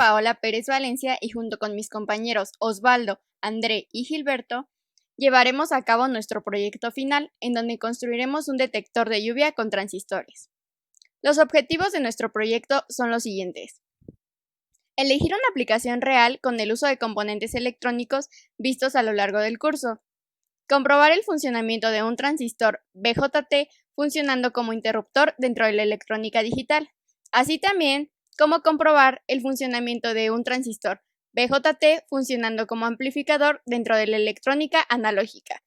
Paola Pérez Valencia y junto con mis compañeros Osvaldo, André y Gilberto, llevaremos a cabo nuestro proyecto final, en donde construiremos un detector de lluvia con transistores. Los objetivos de nuestro proyecto son los siguientes. Elegir una aplicación real con el uso de componentes electrónicos vistos a lo largo del curso. Comprobar el funcionamiento de un transistor BJT funcionando como interruptor dentro de la electrónica digital. Así también como comprobar el funcionamiento de un transistor BJT funcionando como amplificador dentro de la electrónica analógica.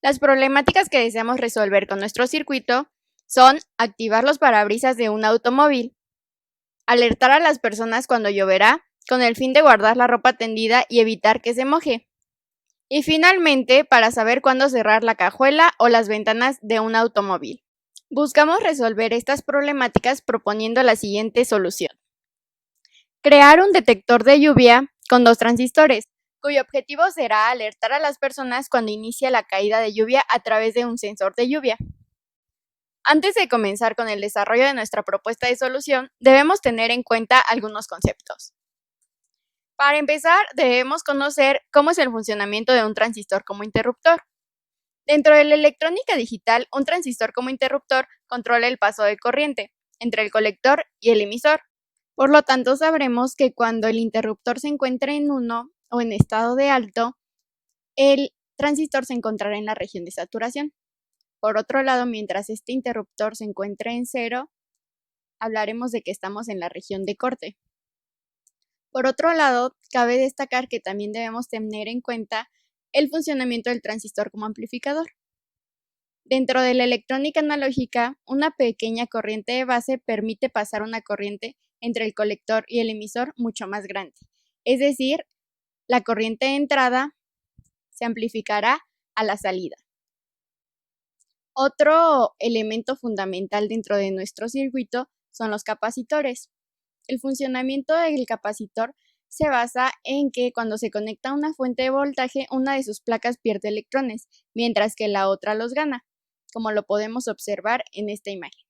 Las problemáticas que deseamos resolver con nuestro circuito son activar los parabrisas de un automóvil, alertar a las personas cuando lloverá con el fin de guardar la ropa tendida y evitar que se moje. Y finalmente, para saber cuándo cerrar la cajuela o las ventanas de un automóvil. Buscamos resolver estas problemáticas proponiendo la siguiente solución. Crear un detector de lluvia con 2 transistores, cuyo objetivo será alertar a las personas cuando inicia la caída de lluvia a través de un sensor de lluvia. Antes de comenzar con el desarrollo de nuestra propuesta de solución, debemos tener en cuenta algunos conceptos. Para empezar, debemos conocer cómo es el funcionamiento de un transistor como interruptor. Dentro de la electrónica digital, un transistor como interruptor controla el paso de corriente entre el colector y el emisor. Por lo tanto, sabremos que cuando el interruptor se encuentre en 1 o en estado de alto, el transistor se encontrará en la región de saturación. Por otro lado, mientras este interruptor se encuentre en 0, hablaremos de que estamos en la región de corte. Por otro lado, cabe destacar que también debemos tener en cuenta el funcionamiento del transistor como amplificador. Dentro de la electrónica analógica, una pequeña corriente de base permite pasar una corriente entre el colector y el emisor mucho más grande. Es decir, la corriente de entrada se amplificará a la salida. Otro elemento fundamental dentro de nuestro circuito son los capacitores. El funcionamiento del capacitor se basa en que cuando se conecta a una fuente de voltaje, una de sus placas pierde electrones, mientras que la otra los gana, como lo podemos observar en esta imagen.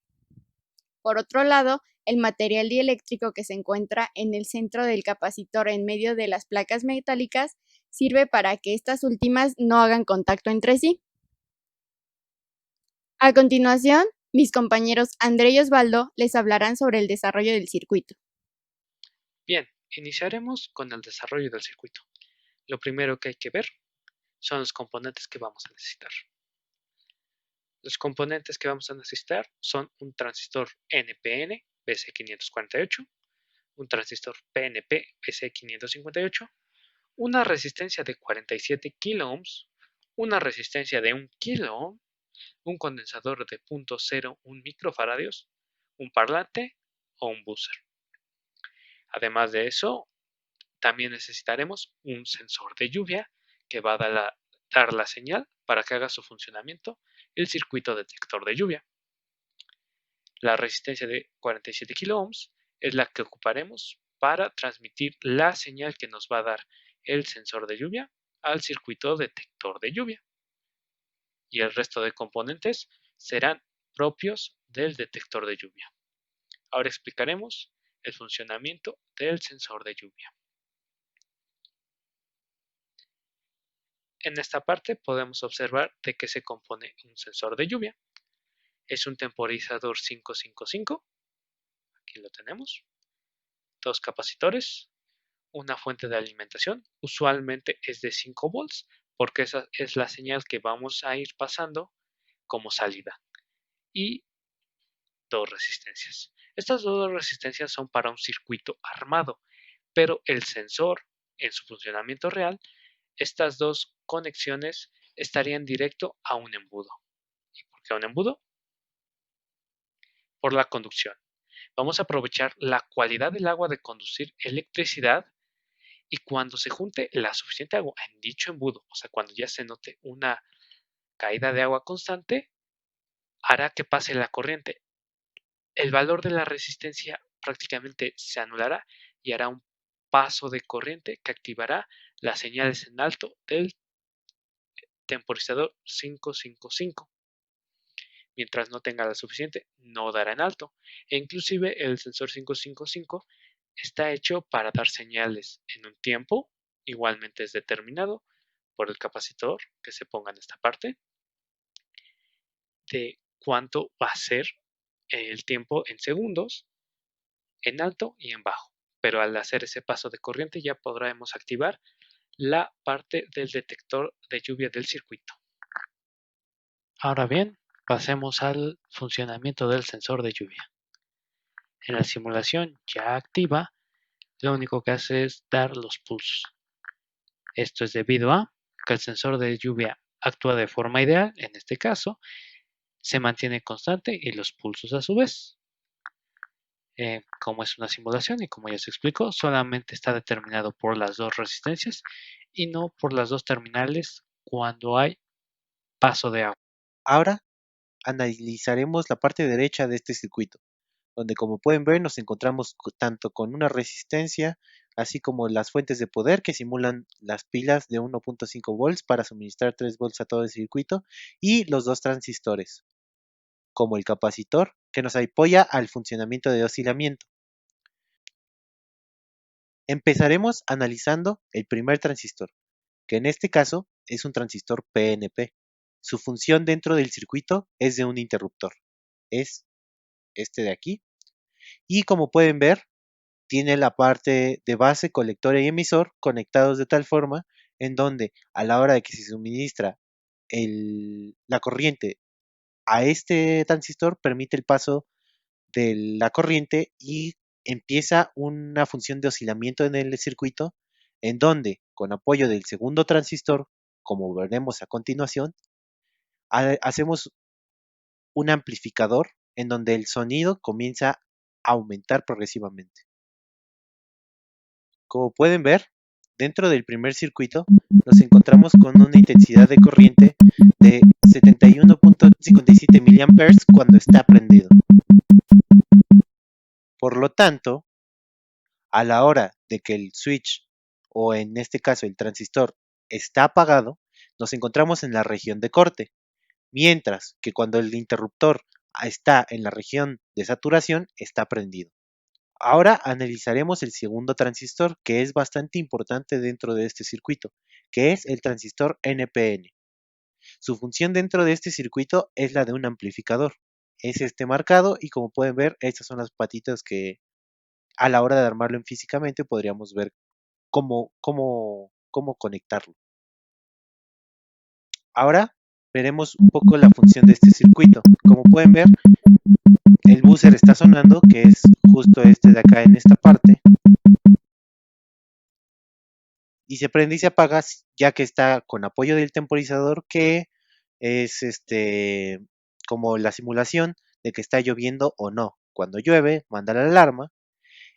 Por otro lado, el material dieléctrico que se encuentra en el centro del capacitor en medio de las placas metálicas sirve para que estas últimas no hagan contacto entre sí. A continuación, mis compañeros André y Osvaldo les hablarán sobre el desarrollo del circuito. Bien, iniciaremos con el desarrollo del circuito. Lo primero que hay que ver son los componentes que vamos a necesitar. Los componentes que vamos a necesitar son un transistor NPN BC548, un transistor PNP BC558, una resistencia de 47 kiloohms, una resistencia de 1 kiloohm, un condensador de 0.01 microfaradios, un parlante o un buzzer. Además de eso, también necesitaremos un sensor de lluvia que va a dar la señal para que haga su funcionamiento el circuito detector de lluvia. La resistencia de 47 kiloohms es la que ocuparemos para transmitir la señal que nos va a dar el sensor de lluvia al circuito detector de lluvia. Y el resto de componentes serán propios del detector de lluvia. Ahora explicaremos el funcionamiento del sensor de lluvia. En esta parte podemos observar de qué se compone un sensor de lluvia. Es un temporizador 555, aquí lo tenemos, 2 capacitores, una fuente de alimentación, usualmente es de 5 volts, porque esa es la señal que vamos a ir pasando como salida, y 2 resistencias. Estas 2 resistencias son para un circuito armado, pero el sensor, en su funcionamiento real, estas 2 conexiones estarían directo a un embudo. ¿Y por qué a un embudo? Por la conducción. Vamos a aprovechar la cualidad del agua de conducir electricidad y cuando se junte la suficiente agua en dicho embudo, o sea, cuando ya se note una caída de agua constante, hará que pase la corriente. El valor de la resistencia prácticamente se anulará y hará un paso de corriente que activará las señales en alto del temporizador 555. Mientras no tenga la suficiente, no dará en alto. E inclusive el sensor 555 está hecho para dar señales en un tiempo, igualmente es determinado por el capacitor que se ponga en esta parte, de cuánto va a ser el tiempo en segundos, en alto y en bajo. Pero al hacer ese paso de corriente ya podremos activar la parte del detector de lluvia del circuito. Ahora bien, pasemos al funcionamiento del sensor de lluvia. En la simulación ya activa, lo único que hace es dar los pulsos. Esto es debido a que el sensor de lluvia actúa de forma ideal, en este caso, se mantiene constante y los pulsos a su vez. Como es una simulación y como ya se explicó, solamente está determinado por las dos resistencias y no por las dos terminales cuando hay paso de agua. Ahora analizaremos la parte derecha de este circuito, donde como pueden ver nos encontramos tanto con una resistencia, así como las fuentes de poder que simulan las pilas de 1.5 volts para suministrar 3 volts a todo el circuito, y los dos transistores, como el capacitor, que nos apoya al funcionamiento de oscilamiento. Empezaremos analizando el primer transistor, que en este caso es un transistor PNP. Su función dentro del circuito es de un interruptor. Es este de aquí. Y como pueden ver, tiene la parte de base, colector y emisor conectados de tal forma en donde a la hora de que se suministra la corriente a este transistor permite el paso de la corriente y empieza una función de oscilamiento en el circuito en donde con apoyo del segundo transistor, como veremos a continuación, hacemos un amplificador en donde el sonido comienza a aumentar progresivamente. Como pueden ver, dentro del primer circuito nos encontramos con una intensidad de corriente de 71.57 mA cuando está prendido. Por lo tanto, a la hora de que el switch, o en este caso el transistor, está apagado, nos encontramos en la región de corte, mientras que cuando el interruptor está en la región de saturación, está prendido. Ahora analizaremos el segundo transistor, que es bastante importante dentro de este circuito, que es el transistor NPN. Su función dentro de este circuito es la de un amplificador. Es este marcado y como pueden ver, estas son las patitas que a la hora de armarlo físicamente podríamos ver cómo conectarlo. Ahora veremos un poco la función de este circuito. Como pueden ver, el buzzer está sonando, que es justo este de acá en esta parte, y se prende y se apaga ya que está con apoyo del temporizador, que es como la simulación de que está lloviendo o no. Cuando llueve, manda la alarma.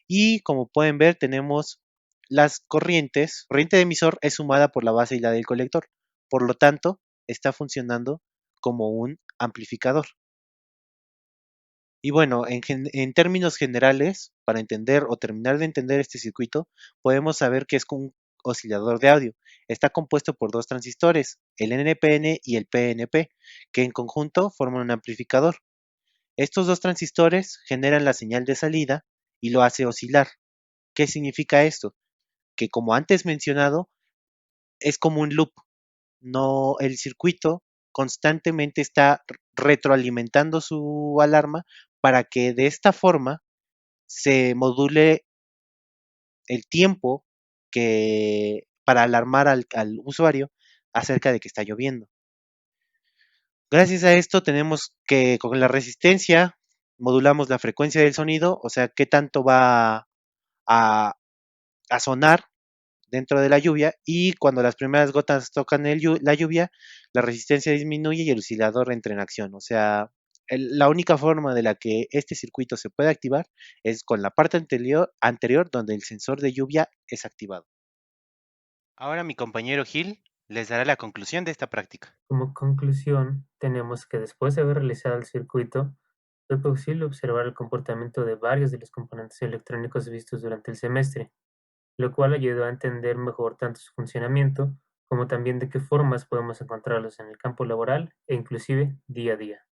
Y como pueden ver, tenemos las corrientes. Corriente de emisor es sumada por la base y la del colector. Por lo tanto, está funcionando como un amplificador. Y bueno, en términos generales, para entender o terminar de entender este circuito, podemos saber que es un oscilador de audio. Está compuesto por dos transistores, el NPN y el PNP, que en conjunto forman un amplificador. Estos dos transistores generan la señal de salida y lo hace oscilar. ¿Qué significa esto? Que como antes mencionado, es como un loop. No, el circuito constantemente está retroalimentando su alarma para que de esta forma se module el tiempo que para alarmar al usuario acerca de que está lloviendo. Gracias a esto tenemos que con la resistencia modulamos la frecuencia del sonido, o sea, qué tanto va a, a sonar dentro de la lluvia, y cuando las primeras gotas tocan la lluvia, la resistencia disminuye y el oscilador entra en acción. O sea, la única forma de la que este circuito se puede activar es con la parte anterior donde el sensor de lluvia es activado. Ahora mi compañero Gil les dará la conclusión de esta práctica. Como conclusión, tenemos que después de haber realizado el circuito, fue posible observar el comportamiento de varios de los componentes electrónicos vistos durante el semestre, lo cual ayudó a entender mejor tanto su funcionamiento como también de qué formas podemos encontrarlos en el campo laboral e inclusive día a día.